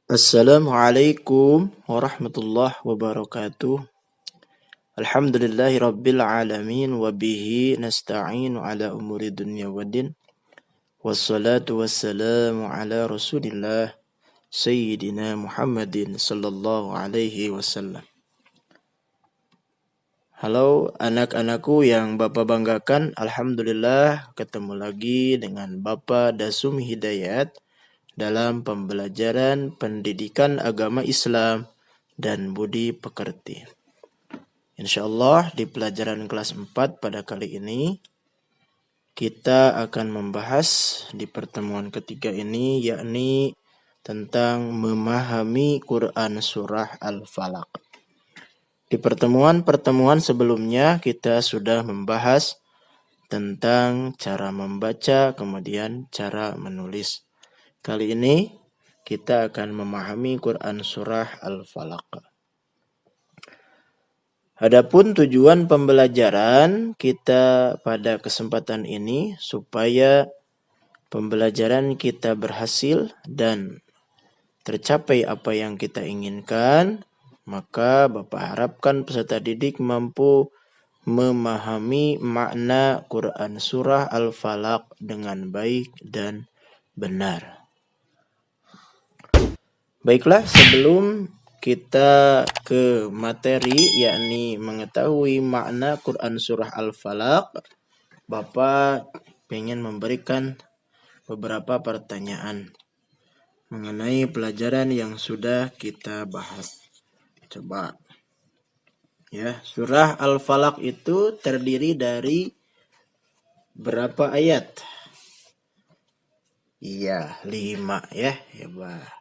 Assalamualaikum warahmatullahi wabarakatuh. Alhamdulillahi rabbil alamin wa bihi nasta'inu ala umuri dunya waddin. Wassalatu wassalamu ala Rasulillah Sayyidina Muhammadin sallallahu alaihi wasallam. Halo anak-anakku yang Bapak banggakan, alhamdulillah ketemu lagi dengan Bapak Dasum Hidayat dalam pembelajaran pendidikan agama Islam dan budi pekerti. Insyaallah di pelajaran kelas 4 pada kali ini kita akan membahas di pertemuan ketiga ini yakni tentang memahami Quran surah Al-Falaq. Di pertemuan-pertemuan sebelumnya kita sudah membahas tentang cara membaca kemudian cara menulis. Kali ini kita akan memahami Quran surah Al-Falaq. Adapun tujuan pembelajaran kita pada kesempatan ini supaya pembelajaran kita berhasil dan tercapai apa yang kita inginkan, maka Bapak harapkan peserta didik mampu memahami makna Quran surah Al-Falaq dengan baik dan benar. Baiklah, sebelum kita ke materi yakni mengetahui makna Quran surah Al-Falaq, Bapak ingin memberikan beberapa pertanyaan mengenai pelajaran yang sudah kita bahas. Coba. Ya, surah Al-Falaq itu terdiri dari berapa ayat? Iya, 5 ya. Hebat.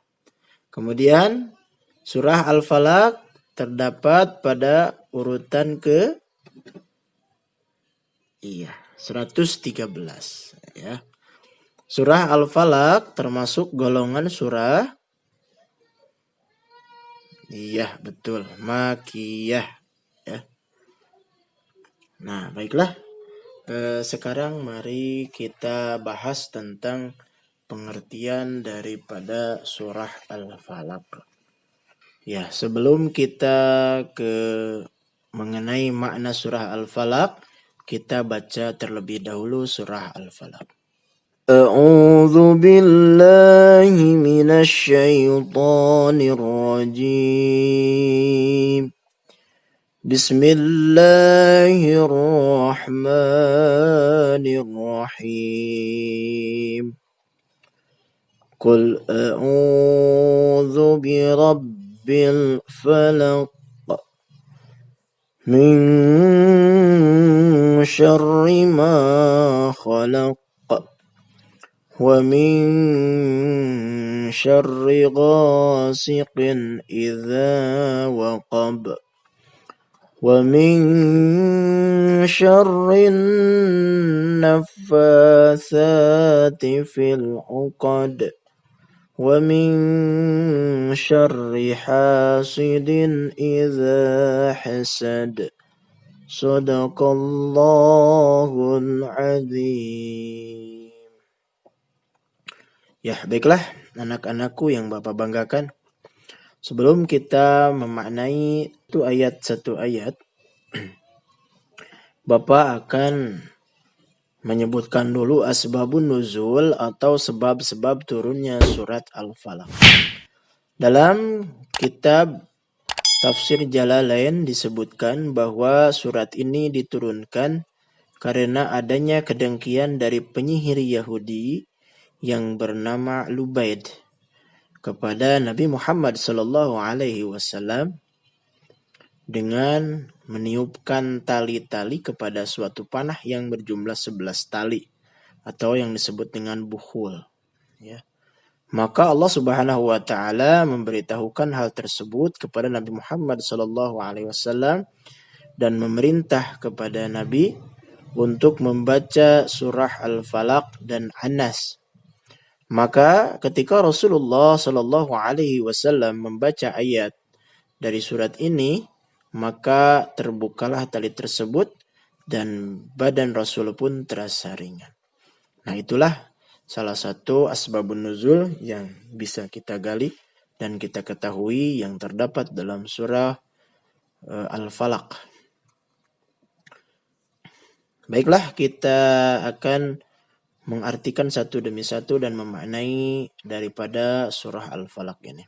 Kemudian surah Al-Falaq terdapat pada urutan ke 113 ya. Surah Al-Falaq termasuk golongan surah betul, Makiyah ya. Nah, baiklah. Sekarang mari kita bahas tentang pengertian daripada surah Al-Falaq. Ya, sebelum kita mengenai makna surah Al-Falaq, kita baca terlebih dahulu surah Al-Falaq. A'udzu billahi minasy syaithanir rajim. Bismillahirrahmanirrahim. Qul a'udzu birabbil falaq min syarri ma khalaq wa min syarri ghasiqin idza waqab wa min syarrin naffatsati fil 'uqad wa min syarri hasidin idza hasad. Shadaqallahul azim. Ya, baiklah anak-anakku yang Bapak banggakan. Sebelum kita memaknai satu ayat, Bapak akan menyebutkan dulu asbabun nuzul atau sebab-sebab turunnya surat Al-Falaq. Dalam kitab Tafsir Jalalain disebutkan bahwa surat ini diturunkan karena adanya kedengkian dari penyihir Yahudi yang bernama Lubaid kepada Nabi Muhammad SAW dengan meniupkan tali-tali kepada suatu panah yang berjumlah 11 tali atau yang disebut dengan bukhul. Ya. Maka Allah Subhanahu wa taala memberitahukan hal tersebut kepada Nabi Muhammad SAW dan memerintah kepada Nabi untuk membaca surah Al-Falaq dan An-Nas. Maka ketika Rasulullah SAW membaca ayat dari surat ini, maka terbukalah tali tersebut dan badan Rasul pun terasa ringan. Nah, itulah salah satu asbabun nuzul yang bisa kita gali dan kita ketahui yang terdapat dalam surah Al-Falaq. Baiklah, kita akan mengartikan satu demi satu dan memaknai daripada surah Al-Falaq ini.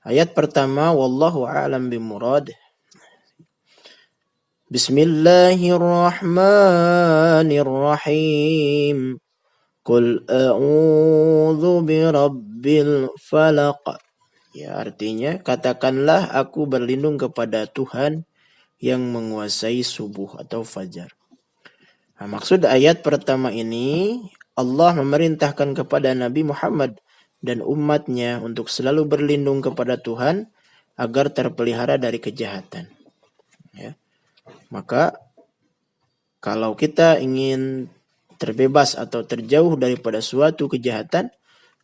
Ayat pertama, wallahu a'lam bimurad. Bismillahirrahmanirrahim. Qul a'udzu birabbil falaq. Ya, artinya katakanlah aku berlindung kepada Tuhan yang menguasai subuh atau fajar. Nah, maksud ayat pertama ini, Allah memerintahkan kepada Nabi Muhammad dan umatnya untuk selalu berlindung kepada Tuhan agar terpelihara dari kejahatan. Ya. Maka kalau kita ingin terbebas atau terjauh daripada suatu kejahatan,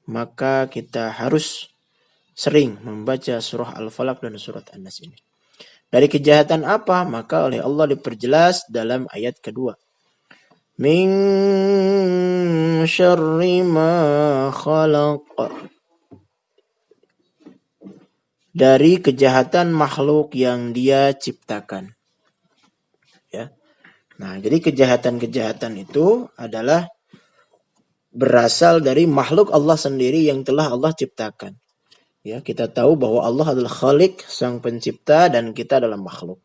maka kita harus sering membaca surah Al-Falaq dan surat An-Nas ini. Dari kejahatan apa? Maka oleh Allah diperjelas dalam ayat kedua. Min syarri ma khalaq. Dari kejahatan makhluk yang Dia ciptakan. Ya. Nah, jadi kejahatan-kejahatan itu adalah berasal dari makhluk Allah sendiri yang telah Allah ciptakan. Ya, kita tahu bahwa Allah adalah Khalik, sang pencipta, dan kita adalah makhluk.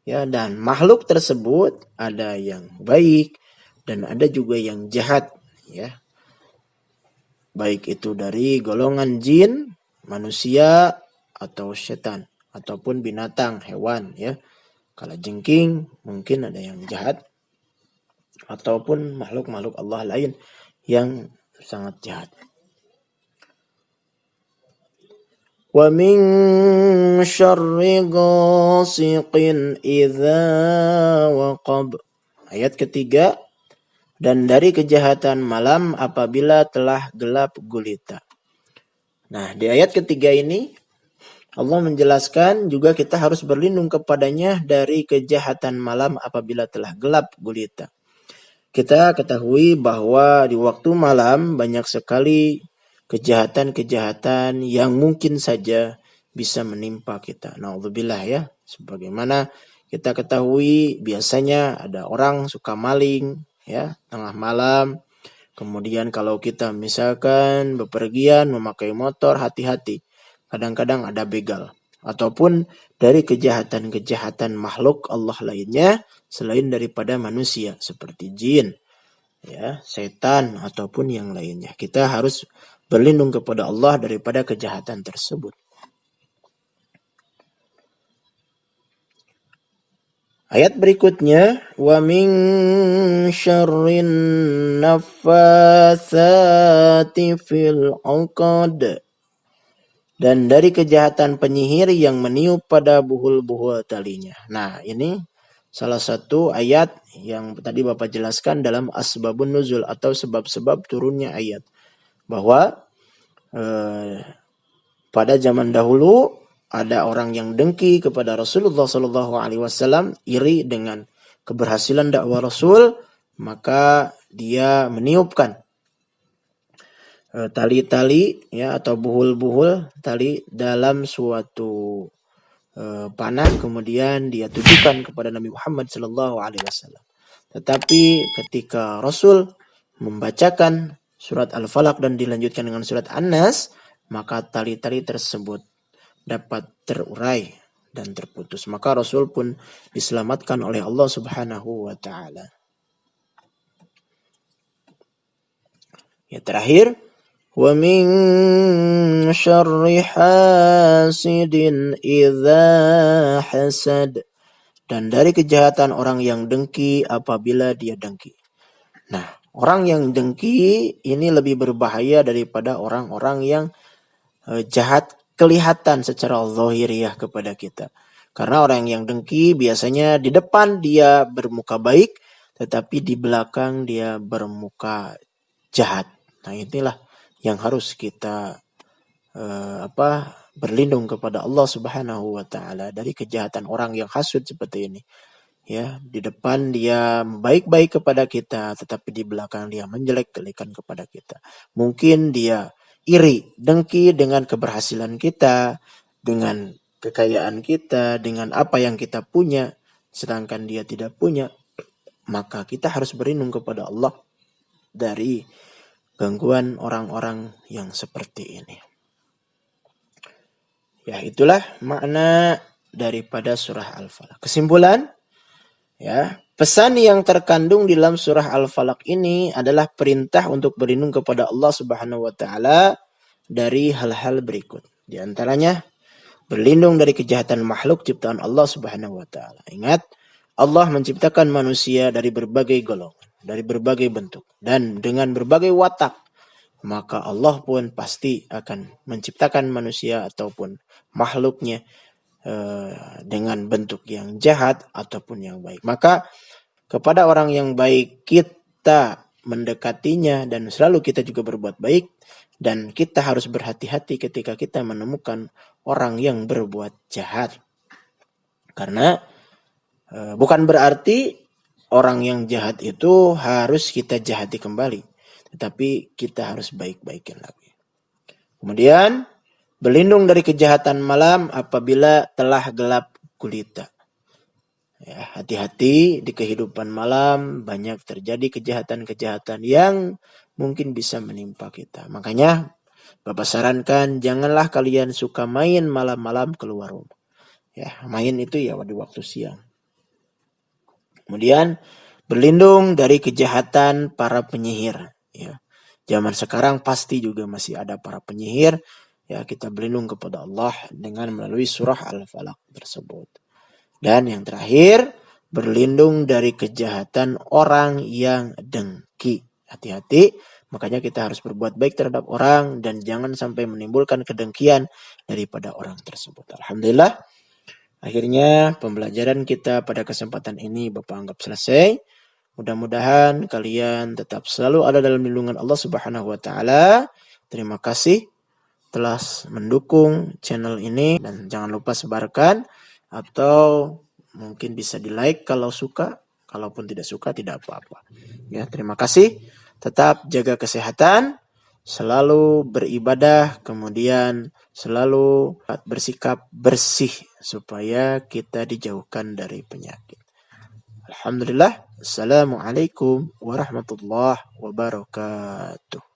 Ya, dan makhluk tersebut ada yang baik dan ada juga yang jahat, ya. Baik itu dari golongan jin, manusia, atau setan, ataupun binatang, hewan, ya. Kalajengking mungkin ada yang jahat, ataupun makhluk-makhluk Allah lain yang sangat jahat. Wa min syarri ghasiqin idza waqab. Ayat ketiga, dan dari kejahatan malam apabila telah gelap gulita. Nah, di ayat ketiga ini Allah menjelaskan juga kita harus berlindung kepadanya dari kejahatan malam apabila telah gelap gulita. Kita ketahui bahwa di waktu malam banyak sekali kejahatan-kejahatan yang mungkin saja bisa menimpa kita. Na'udzubillah, ya. Sebagaimana kita ketahui biasanya ada orang suka maling, ya, tengah malam. Kemudian kalau kita misalkan bepergian memakai motor, hati-hati. Kadang-kadang ada begal. Ataupun dari kejahatan-kejahatan makhluk Allah lainnya selain daripada manusia. Seperti jin, ya, setan, ataupun yang lainnya. Kita harus berlindung kepada Allah daripada kejahatan tersebut. Ayat berikutnya, wa min syarrin naffatsati fil 'uqad. Dan dari kejahatan penyihir yang meniup pada buhul-buhul talinya. Nah, ini salah satu ayat yang tadi Bapak jelaskan dalam asbabun nuzul atau sebab-sebab turunnya ayat. Bahwa pada zaman dahulu ada orang yang dengki kepada Rasulullah SAW, iri dengan keberhasilan dakwah Rasul, maka dia meniupkan tali-tali, ya, atau buhul-buhul tali dalam suatu panah, kemudian dia tujukan kepada Nabi Muhammad SAW. Tetapi ketika Rasul membacakan surat Al-Falaq dan dilanjutkan dengan surat An-Nas, maka tali-tali tersebut dapat terurai dan terputus. Maka Rasul pun diselamatkan oleh Allah Subhanahu wa taala. Ya, terakhir, wa min syarri hasidin idza hasad. Dan dari kejahatan orang yang dengki apabila dia dengki. Nah, orang yang dengki ini lebih berbahaya daripada orang-orang yang jahat kelihatan secara zahiriyah kepada kita. Karena orang yang dengki biasanya di depan dia bermuka baik, tetapi di belakang dia bermuka jahat. Nah, inilah yang harus kita berlindung kepada Allah Subhanahu wa taala dari kejahatan orang yang hasud seperti ini. Ya, di depan dia baik-baik kepada kita, tetapi di belakang dia menjelek-jelekan kepada kita. Mungkin dia iri, dengki dengan keberhasilan kita, dengan kekayaan kita, dengan apa yang kita punya, sedangkan dia tidak punya, maka kita harus berlindung kepada Allah dari gangguan orang-orang yang seperti ini. Ya, itulah makna daripada surah Al-Falaq. Kesimpulan, ya, pesan yang terkandung di dalam surah Al-Falaq ini adalah perintah untuk berlindung kepada Allah Subhanahu wa taala dari hal-hal berikut. Di antaranya berlindung dari kejahatan makhluk ciptaan Allah Subhanahu wa taala. Ingat, Allah menciptakan manusia dari berbagai golongan, dari berbagai bentuk dan dengan berbagai watak. Maka Allah pun pasti akan menciptakan manusia ataupun makhluknya dengan bentuk yang jahat ataupun yang baik. Maka kepada orang yang baik kita mendekatinya dan selalu kita juga berbuat baik, dan kita harus berhati-hati ketika kita menemukan orang yang berbuat jahat. Karena bukan berarti orang yang jahat itu harus kita jahati kembali, tetapi kita harus baik-baikin lagi. Kemudian berlindung dari kejahatan malam apabila telah gelap gulita. Ya, hati-hati di kehidupan malam banyak terjadi kejahatan-kejahatan yang mungkin bisa menimpa kita. Makanya Bapak sarankan janganlah kalian suka main malam-malam keluar rumah. Ya, main itu ya di waktu siang. Kemudian berlindung dari kejahatan para penyihir. Ya, zaman sekarang pasti juga masih ada para penyihir. Ya, kita berlindung kepada Allah dengan melalui surah Al-Falaq tersebut. Dan yang terakhir, berlindung dari kejahatan orang yang dengki. Hati-hati, makanya kita harus berbuat baik terhadap orang dan jangan sampai menimbulkan kedengkian daripada orang tersebut. Alhamdulillah, akhirnya pembelajaran kita pada kesempatan ini Bapak anggap selesai. Mudah-mudahan kalian tetap selalu ada dalam lindungan Allah Subhanahu wa taala. Terima kasih telah mendukung channel ini dan jangan lupa sebarkan atau mungkin bisa di-like kalau suka, kalaupun tidak suka tidak apa-apa. Ya, terima kasih. Tetap jaga kesehatan, selalu beribadah, kemudian selalu bersikap bersih supaya kita dijauhkan dari penyakit. Alhamdulillah. Assalamualaikum warahmatullahi wabarakatuh.